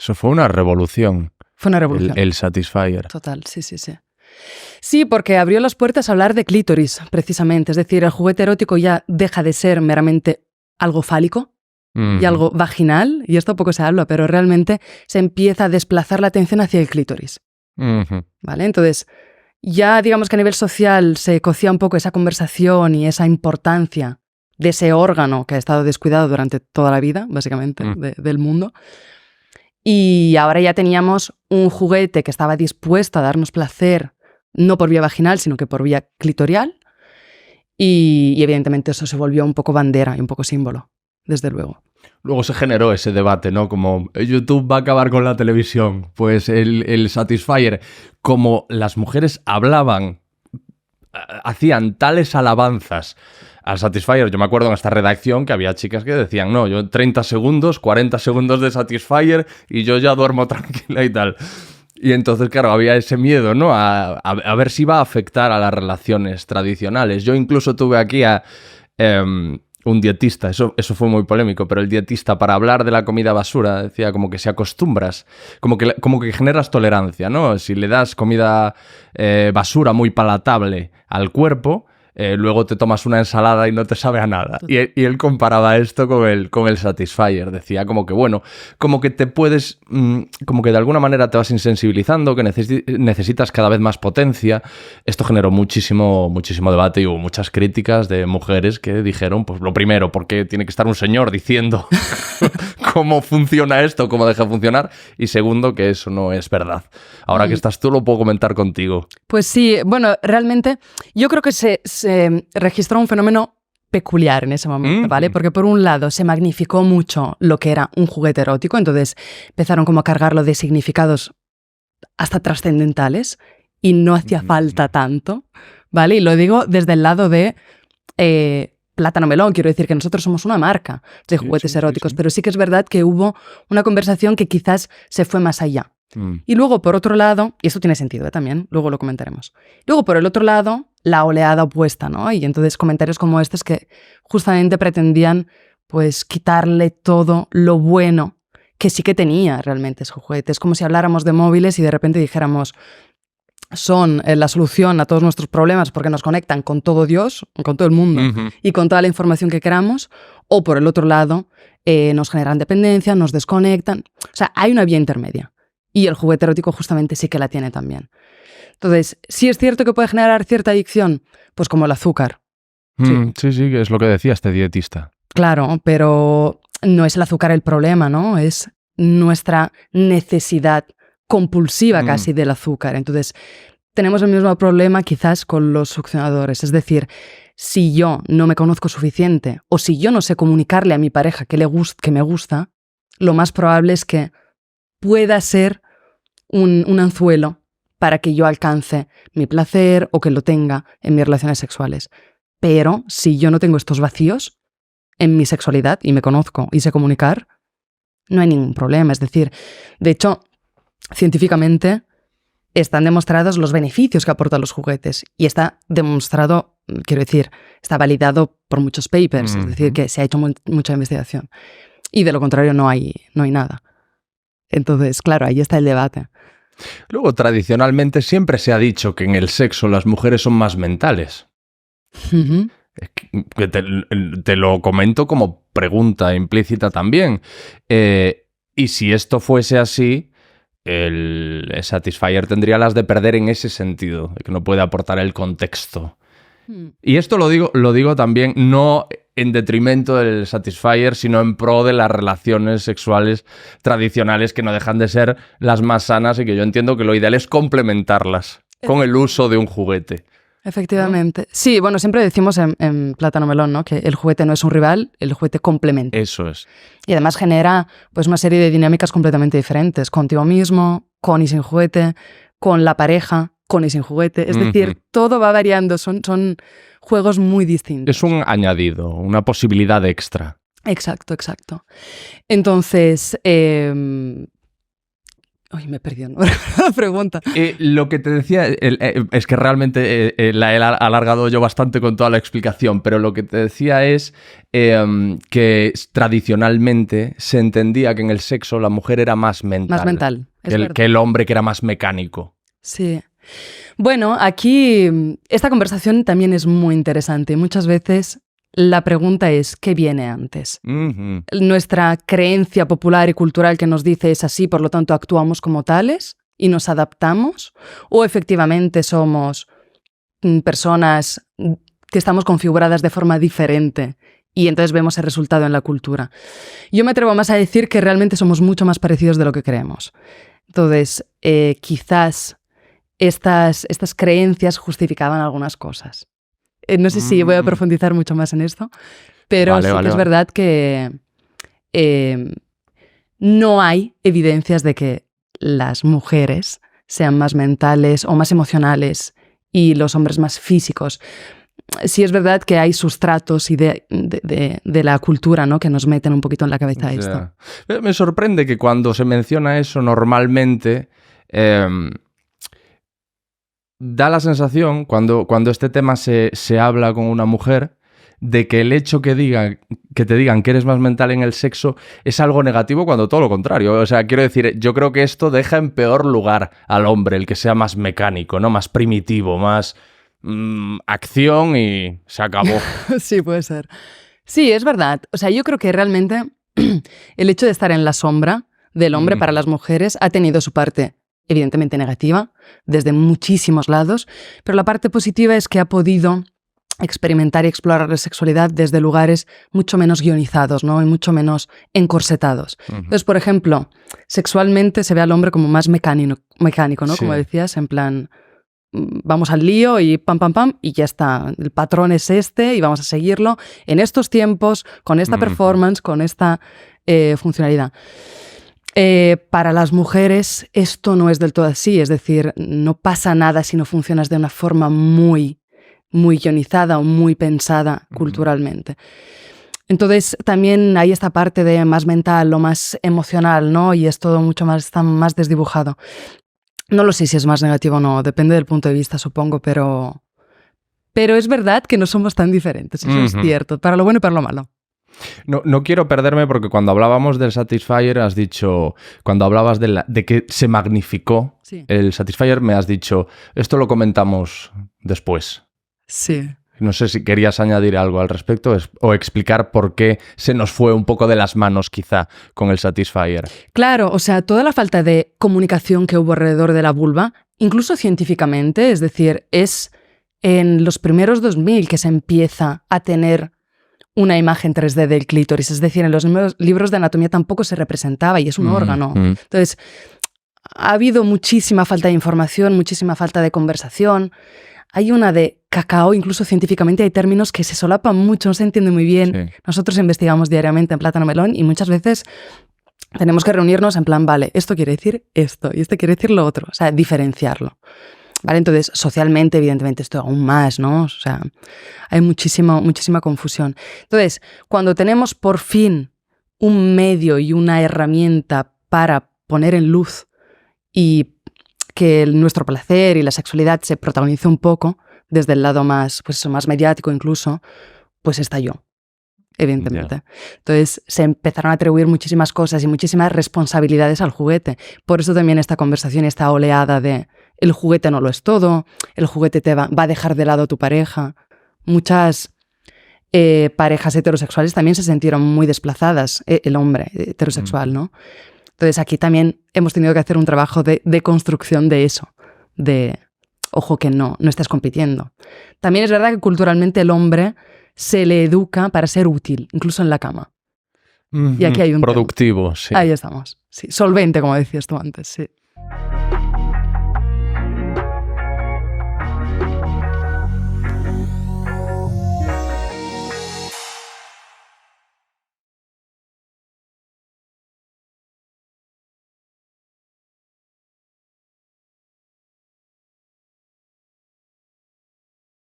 Eso fue una revolución. Fue una revolución. El Satisfyer. Total, sí. Sí, porque abrió las puertas a hablar de clítoris, precisamente. Es decir, el juguete erótico ya deja de ser meramente algo fálico y algo vaginal, y esto poco se habla, pero realmente se empieza a desplazar la atención hacia el clítoris. ¿Vale? Entonces, ya digamos que a nivel social se cocía un poco esa conversación y esa importancia de ese órgano que ha estado descuidado durante toda la vida, básicamente, del mundo. Y ahora ya teníamos un juguete que estaba dispuesto a darnos placer, no por vía vaginal, sino que por vía clitorial. Y evidentemente eso se volvió un poco bandera y un poco símbolo, desde luego. Luego se generó ese debate, ¿no? Como YouTube va a acabar con la televisión. Pues el Satisfyer, como las mujeres hablaban, hacían tales alabanzas al Satisfyer. Yo me acuerdo en esta redacción que había chicas que decían, no, yo 30 segundos, 40 segundos de Satisfyer y yo ya duermo tranquila y tal. Y entonces, claro, había ese miedo, ¿no? A ver si iba a afectar a las relaciones tradicionales. Yo incluso tuve aquí a un dietista, eso fue muy polémico, pero el dietista, para hablar de la comida basura, decía como que si acostumbras, como que generas tolerancia, ¿no? Si le das comida basura muy palatable al cuerpo, luego te tomas una ensalada y no te sabe a nada. Y él comparaba esto con el Satisfyer. Decía como que, bueno, como que te puedes, como que de alguna manera te vas insensibilizando, que necesitas cada vez más potencia. Esto generó muchísimo debate y hubo muchas críticas de mujeres que dijeron, pues lo primero, porque tiene que estar un señor diciendo cómo funciona esto, cómo deja de funcionar, y segundo, que eso no es verdad. Ahora que estás tú, lo puedo comentar contigo. Pues sí, bueno, realmente yo creo que se registró un fenómeno peculiar en ese momento, ¿vale? Porque por un lado se magnificó mucho lo que era un juguete erótico, entonces empezaron como a cargarlo de significados hasta trascendentales y no hacía falta tanto, ¿vale? Y lo digo desde el lado de Plátano Melón, quiero decir que nosotros somos una marca de juguetes eróticos, pero sí que es verdad que hubo una conversación que quizás se fue más allá. Y luego, por otro lado, y esto tiene sentido también, luego lo comentaremos. Luego, por el otro lado, la oleada opuesta, ¿no? Y entonces comentarios como estos que justamente pretendían, pues, quitarle todo lo bueno que sí que tenía realmente ese juguete. Es como si habláramos de móviles y de repente dijéramos, son la solución a todos nuestros problemas porque nos conectan con todo Dios, con todo el mundo y con toda la información que queramos, o por el otro lado, nos generan dependencia, nos desconectan. O sea, hay una vía intermedia. Y el juguete erótico justamente sí que la tiene también. Entonces, sí es cierto que puede generar cierta adicción, pues como el azúcar. Sí, que es lo que decía este dietista. Claro, pero no es el azúcar el problema, ¿no? Es nuestra necesidad compulsiva casi del azúcar. Entonces, tenemos el mismo problema quizás con los succionadores. Es decir, si yo no me conozco suficiente o si yo no sé comunicarle a mi pareja que me gusta, lo más probable es que pueda ser un anzuelo para que yo alcance mi placer o que lo tenga en mis relaciones sexuales. Pero si yo no tengo estos vacíos en mi sexualidad y me conozco y sé comunicar, no hay ningún problema. Es decir, de hecho, científicamente están demostrados los beneficios que aportan los juguetes y está demostrado, quiero decir, está validado por muchos papers, es decir, que se ha hecho mucha investigación. Y de lo contrario no hay nada. Entonces, claro, ahí está el debate. Luego, tradicionalmente, siempre se ha dicho que en el sexo las mujeres son más mentales. Que te lo comento como pregunta implícita también. Y si esto fuese así, el Satisfyer tendría las de perder en ese sentido, de que no puede aportar el contexto. Y esto lo digo también no en detrimento del Satisfyer, sino en pro de las relaciones sexuales tradicionales que no dejan de ser las más sanas y que yo entiendo que lo ideal es complementarlas con el uso de un juguete. Efectivamente. ¿No? Sí, bueno, siempre decimos en Plátano Melón, ¿no? Que el juguete no es un rival, el juguete complementa. Eso es. Y además genera pues una serie de dinámicas completamente diferentes, contigo mismo, con y sin juguete, con la pareja, con y sin juguete. Es decir, todo va variando, son juegos muy distintos. Es un añadido, una posibilidad extra. Exacto. Entonces, Uy, me he perdido, ¿no? La pregunta. Lo que te decía, es que realmente la he alargado yo bastante con toda la explicación, pero lo que te decía es que tradicionalmente se entendía que en el sexo la mujer era más mental. Más mental, que el hombre que era más mecánico. Sí. Bueno, aquí esta conversación también es muy interesante. Muchas veces la pregunta es, ¿qué viene antes? Uh-huh. Nuestra creencia popular y cultural que nos dice es así, por lo tanto actuamos como tales y nos adaptamos, o efectivamente somos personas que estamos configuradas de forma diferente y entonces vemos el resultado en la cultura. Yo me atrevo más a decir que realmente somos mucho más parecidos de lo que creemos. Entonces, quizás estas creencias justificaban algunas cosas. No sé si voy a profundizar mucho más en esto, pero sí que es verdad que no hay evidencias de que las mujeres sean más mentales o más emocionales y los hombres más físicos. Sí es verdad que hay sustratos y de la cultura, ¿no?, que nos meten un poquito en la cabeza esto. Me sorprende que cuando se menciona eso normalmente da la sensación, cuando este tema se habla con una mujer, de que el hecho que te digan que eres más mental en el sexo es algo negativo, cuando todo lo contrario. O sea, quiero decir, yo creo que esto deja en peor lugar al hombre, el que sea más mecánico, ¿no? Más primitivo, más acción y se acabó. Sí, puede ser. Sí, es verdad. O sea, yo creo que realmente el hecho de estar en la sombra del hombre para las mujeres ha tenido su parte evidentemente negativa, desde muchísimos lados, pero la parte positiva es que ha podido experimentar y explorar la sexualidad desde lugares mucho menos guionizados, ¿no?, y mucho menos encorsetados. Entonces, por ejemplo, sexualmente se ve al hombre como más mecánico, ¿no? Sí. Como decías, en plan, vamos al lío y pam, pam, pam, y ya está. El patrón es este y vamos a seguirlo en estos tiempos, con esta performance, con esta funcionalidad. Para las mujeres esto no es del todo así, es decir, no pasa nada si no funcionas de una forma muy, muy guionizada o muy pensada culturalmente. Entonces también hay esta parte de más mental o más emocional, ¿no? Y es todo mucho más, está más desdibujado. No lo sé si es más negativo o no, depende del punto de vista, supongo, pero es verdad que no somos tan diferentes, eso es cierto, para lo bueno y para lo malo. No quiero perderme, porque cuando hablábamos del Satisfyer has dicho, cuando hablabas de que se magnificó el Satisfyer, me has dicho, esto lo comentamos después. Sí. No sé si querías añadir algo al respecto o explicar por qué se nos fue un poco de las manos quizá con el Satisfyer. Claro, o sea, toda la falta de comunicación que hubo alrededor de la vulva, incluso científicamente, es decir, es en los primeros 2000 que se empieza a tener una imagen 3D del clítoris, es decir, en los libros de anatomía tampoco se representaba y es un órgano. Entonces, ha habido muchísima falta de información, muchísima falta de conversación. Hay una de cacao, incluso científicamente hay términos que se solapan mucho, no se entiende muy bien. Sí. Nosotros investigamos diariamente en Plátano Melón y muchas veces tenemos que reunirnos en plan, vale, esto quiere decir esto y esto quiere decir lo otro, o sea, diferenciarlo. ¿Vale? Entonces, socialmente, evidentemente, esto aún más, ¿no? O sea, hay muchísima confusión. Entonces, cuando tenemos por fin un medio y una herramienta para poner en luz y que nuestro placer y la sexualidad se protagonice un poco desde el lado más, pues eso, más mediático incluso, pues estalló, evidentemente. Entonces, se empezaron a atribuir muchísimas cosas y muchísimas responsabilidades al juguete. Por eso también esta conversación, esta oleada de el juguete no lo es todo, el juguete te va a dejar de lado tu pareja. Muchas parejas heterosexuales también se sintieron muy desplazadas, el hombre heterosexual, ¿no? Entonces aquí también hemos tenido que hacer un trabajo de construcción de eso, de, ojo, que no estás compitiendo. También es verdad que culturalmente el hombre se le educa para ser útil, incluso en la cama. Y aquí hay un productivo, tema. Sí. Ahí estamos. Sí. Solvente, como decías tú antes, sí.